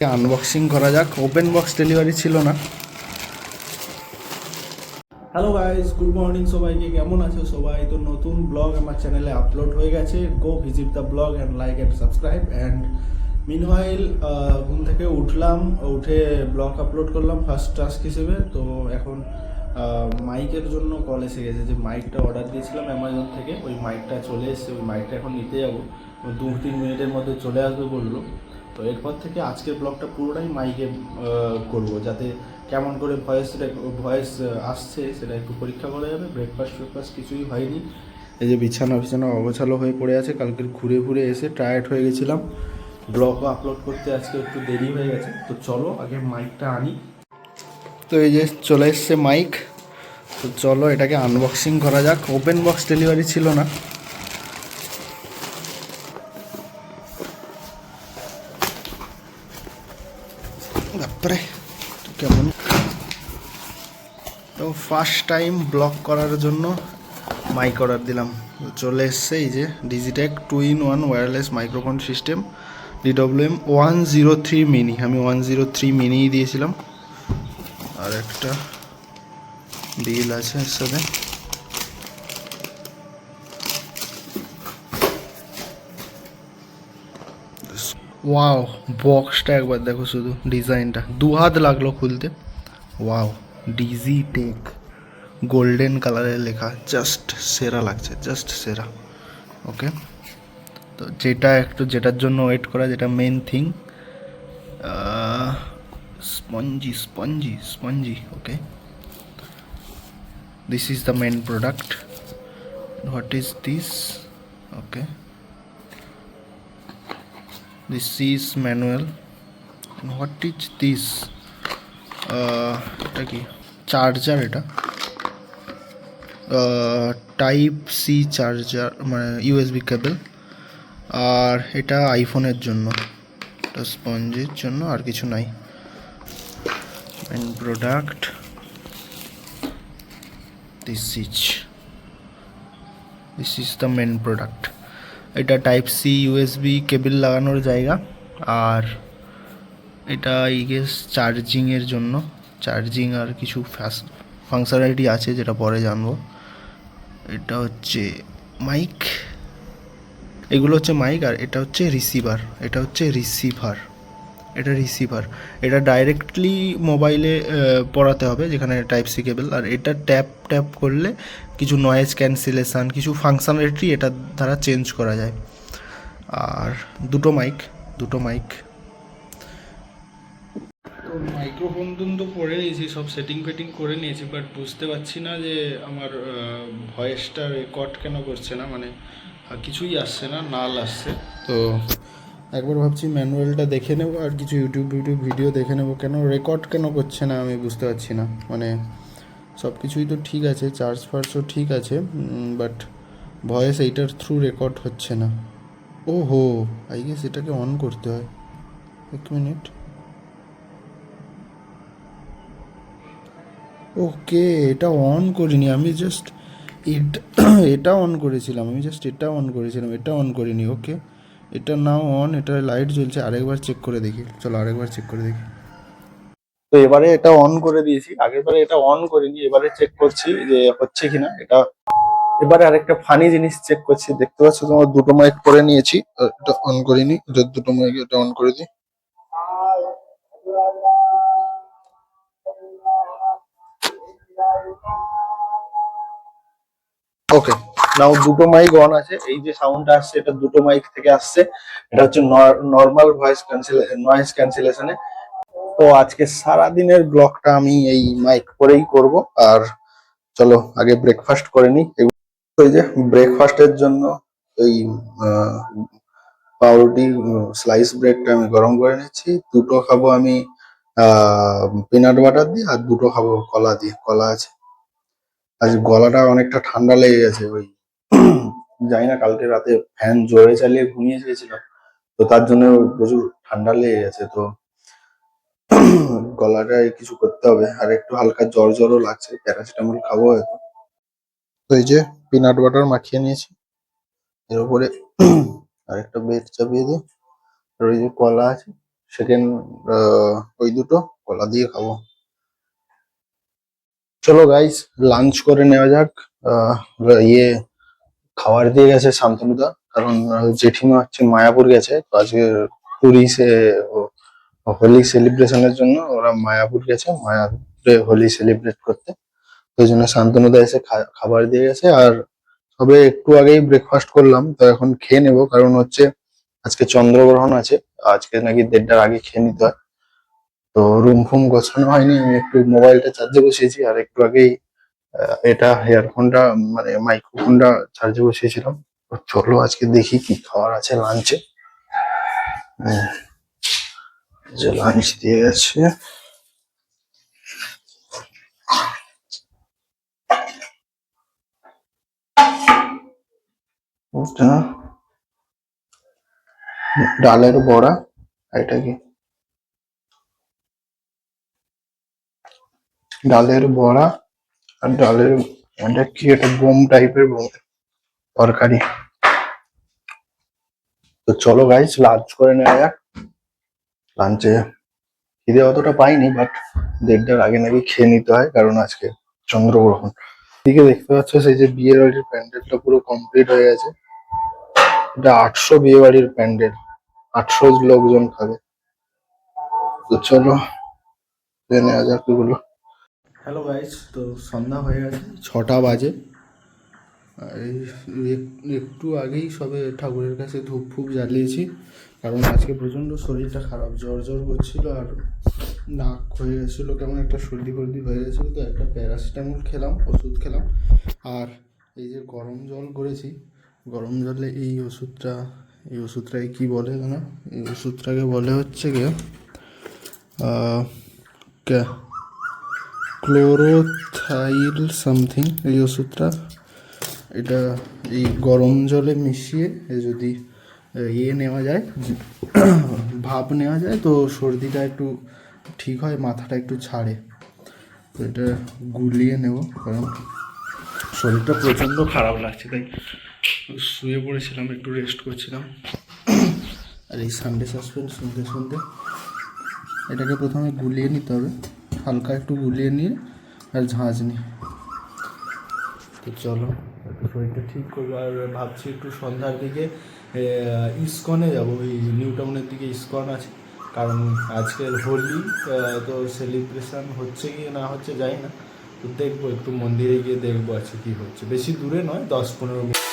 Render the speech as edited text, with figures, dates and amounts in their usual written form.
Unboxing করা যাক। Open box delivery ছিল না। হ্যালো গাইস, গুড মর্নিং সবাইকে। কেমন আছো সবাই? তো নতুন ব্লগ আমার চ্যানেলে আপলোড হয়ে গেছে। Go visit the blog and like and subscribe. And meanwhile ঘুম থেকে উঠলাম, উঠে ব্লগ আপলোড করলাম ফার্স্ট টাস্ক হিসেবে। তো এখন মাইকের জন্য কল এসে গেছে, যে মাইকটা অর্ডার দিয়েছিলাম অ্যামাজন থেকে, ওই মাইকটা চলে এসেছে। ওই মাইকটা এখন নিতে যাবো, 2-3 মিনিটের মধ্যে চলে আসবে বললো। তো এরপর থেকে আজকের ব্লগটা পুরোটাই মাইকে করব, যাতে কেমন করে ভয়েস আসছে সেটা একটু পরীক্ষা করা যাবে। ব্রেকফাস্ট কিছুই হয়নি। এই যে বিছানা অগোছালো হয়ে পড়ে আছে। কালকে ঘুরে ঘুরে এসে টায়ার্ড হয়ে গেছিলাম। ব্লগও আপলোড করতে আজকে একটু দেরি হয়ে গেছে। তো চলো আগে মাইকটা আনি। তো এই যে চলে এসছে মাইক। তো চলো এটাকে আনবক্সিং করা যাক। ওপেন বক্স ডেলিভারি ছিল না। তারপরে কেমন, তো ফার্স্ট টাইম ব্লগ করার জন্য মাইক অর্ডার দিলাম। চলে এসছে এই যে Digitech 2-in-1 wireless microphone system, DWM 103 mini. আমি 103 মিনিই দিয়েছিলাম। আর একটা বিল আছে এর সাথে। ওয়াও, বক্সটা একবার দেখো, শুধু ডিজাইনটা 2 হাত লাগলো খুলতে। ওয়াও, ডিজিটেক গোল্ডেন কালারের লেখা, জাস্ট সেরা লাগছে, জাস্ট সেরা। ওকে, তো যেটার জন্য ওয়েট করা, যেটা main thing, spongy. Okay, this is the main product. What is this? Okay, this is manual. And what is this? এটা কি? চার্জার এটা, টাইপ সি চার্জার, মানে ইউএসবি কেবল। আর এটা আইফোনের জন্য, এটা স্পঞ্জের জন্য, আর কিছু নাই। Main product, this is the main product. এটা টাইপ সি ইউএসবি কেবল লাগানোর জায়গা। আর এটা আই গেস চার্জিংয়ের জন্য, চার্জিং আর কিছু ফাংশনালিটি আছে যেটা পরে জানবো। এটা হচ্ছে মাইক, এগুলো হচ্ছে মাইক। আর এটা হচ্ছে রিসিভার, এটা ডাইরেক্টলি মোবাইলে পড়াতে হবে, যেখানে টাইপ সি কেবল। আর এটা ট্যাপ করলে কিছু নয়েজ ক্যান্সেলেশান, কিছু ফাংশনালিটি এটার দ্বারা চেঞ্জ করা যায়। আর দুটো মাইক। তো মাইক্রোফোন তো পরে নিয়েছি, সব সেটিং করে নিয়েছি, বাট বুঝতে পারছি না যে আমার ভয়েসটা রেকর্ড কেন করছে না, মানে কিছুই আসছে না, নাল আসছে। তো একবার ভাবছি ম্যানুয়ালটা দেখে নেবো, আর কিছু ইউটিউব ভিডিও দেখে নেবো, কেন রেকর্ড কেন করছে না আমি বুঝতে পারছি না। মানে সব কিছুই তো ঠিক আছে, চার্জ ফার্জও ঠিক আছে, বাট ভয়েস এইটার থ্রু রেকর্ড হচ্ছে না। ও হো, আই গেস এটাকে অন করতে হয়। 1 মিনিট। ওকে, এটা অন করিনি আমি, জাস্ট এটা অন করেছিলাম, এটা অন করিনি। ওকে, এটা নাও অন, এটা লাইট জ্বলছে। আরেকবার চেক করে দেখি, চলো আরেকবার চেক করে দেখি। তো এবারে এটা অন করে দিয়েছি, আগেরবারে এটা অন করিনি, এবারে চেক করছি যে হচ্ছে কিনা এটা। এবারে আরেকটা ফানি জিনিস চেক করছি। দেখতে পাচ্ছ তোমার দুটো মাইক করে নিয়েছি, এটা অন করিনি, এটা দুটো মাইক, এটা অন করে দিই। ওকে, নাও দুটো মাইক অন আছে। এই যে সাউন্ডটা আসছে, এটা দুটো মাইক থেকে আসছে। এটা হচ্ছে নর্মাল নয়েজ ক্যান্সেলেশনে। তো আজকে সারা দিনের ব্লগটা আমি এই মাইক করেই করব। আর চলো আগে ব্রেকফাস্ট করে নিই। তো এই যে ব্রেকফাস্টের জন্য এই পাউরুটি স্লাইস ব্রেডটা আমি গরম করে নিচ্ছি। দুটো খাবো আমি পিনাট বাটার দিয়ে, আর দুটো খাবো কলা দিয়ে। কলা আছে। আজ গলাটা অনেকটা ঠান্ডা লেগে গেছে, ওই জানি না, কালকে রাতে ফ্যান জোরে চালিয়ে ঘুমিয়ে গিয়েছিলাম, তো তার জন্য প্রচুর ঠান্ডা লেগে গেছে। তো গলাটায় কিছু করতে হবে। আর একটু হালকা জ্বরও লাগছে, প্যারাসিটামল খাবো হয়তো। তো এই যে পিনাট বাটার মাখিয়ে নিয়েছি, এর উপরে আরেকটা বেড চাপিয়ে দিই। আর ওই যে কলা আছে, সেকেন্ড ওই দুটো কলা দিয়ে খাবো। চলো গাইস, লাঞ্চ করে নেওয়া যাক। আহ, ইয়ে খাবার দিয়ে গেছে শান্তনুদা, কারণ জেঠিমা হচ্ছে মায়াপুর গেছে, তো আজকে পুরী সে হোলি সেলিব্রেশনের জন্য ওরা মায়াপুর গেছে, মায়াপুরে হোলি সেলিব্রেট করতে। ওই জন্য শান্তনুদা এসে খাবার দিয়ে গেছে। আর তবে একটু আগেই ব্রেকফাস্ট করলাম, তো এখন খেয়ে নেবো, কারণ হচ্ছে আজকে চন্দ্রগ্রহণ আছে। আজকে নাকি 1:30টার আগে খেয়ে নিতে হয়। তো রুম ফুম গোছানো হয়নি, আমি একটু মোবাইলটা চার্জে বসিয়েছি, আর একটু আগেই এটা হেয়ারফোনটা মানে মাইক্রোফোনটা চার্জে বসিয়েছিলাম। তো চলো আজকে দেখি কি খাবার আছে লাঞ্চে। যে লাঞ্চ দিয়ে গেছে, ওটা ডালের বড়া। এটা কি ডালের বড়া আর ডালের, এটা কি, এটা বোম টাইপের তরকারি। তো চলো গাইস, লাঞ্চ করে নেওয়া যাক। লাঞ্চে খিদে অতটা পাইনি, বাট 1:30টার আগে নাকি খেয়ে নিতে হয়, কারণ আজকে চন্দ্রগ্রহণ। দিকে দেখতে পাচ্ছ সেই যে বিয়ে বাড়ির প্যান্ডেলটা পুরো কমপ্লিট হয়ে গেছে। এটা 800 বিয়ে বাড়ির প্যান্ডেল, 800 লোকজন খাবে। তো চলো খেয়ে নেওয়া যাক এগুলো। হ্যালো গাইস, তো সন্ধ্যা হয়ে গেছে, 6টা বাজে। এই একটু আগেই সবে ঠাকুরের কাছে ধূপ ফুপ জ্বালিয়েছি, কারণ আজকে প্রচণ্ড শরীরটা খারাপ, জ্বর জ্বর করছিল, আর নাক হয়ে গেছিলো, কেমন একটা সর্দি ফর্দি হয়ে গেছিলো। তো একটা প্যারাসিটামল খেলাম, ওষুধ খেলাম। আর এই যে গরম জল করেছি, গরম জলে এই ওষুধটাকে কী বলে না, এই ওষুধটাকে বলে হচ্ছে গিয়ে ক্লোরোথাইল সামথিং, এই ওষুধটা। এটা এই গরম জলে মিশিয়ে যদি নেওয়া যায়, ভাপ নেওয়া যায়, তো সর্দিটা একটু ঠিক হয়, মাথাটা একটু ছাড়ে। তো এটা গুলিয়ে নেব, কারণ শরীরটা প্রচণ্ড খারাপ লাগছে, তাই শুয়ে পড়েছিলাম, একটু রেস্ট করছিলাম। আর এই সানডে সাসপেন্স শুনতে শুনতে এটাকে প্রথমে গুলিয়ে নিতে হবে, হালকা একটু গুলিয়ে নিয়ে আর ঝাঁঝ নিয়ে। তো চলো একটু শরীরটা ঠিক করবো। আর ভাবছি একটু সন্ধ্যার দিকে ইস্কনে যাবো, ওই নিউ টাউনের দিকে ইস্কন আছে, কারণ আজকের হোলি, তো সেলিব্রেশন হচ্ছে কি না হচ্ছে জানি না। তো দেখবো, একটু মন্দিরে গিয়ে দেখবো আছে কি হচ্ছে। বেশি দূরে নয়, 10-15 মিনিট।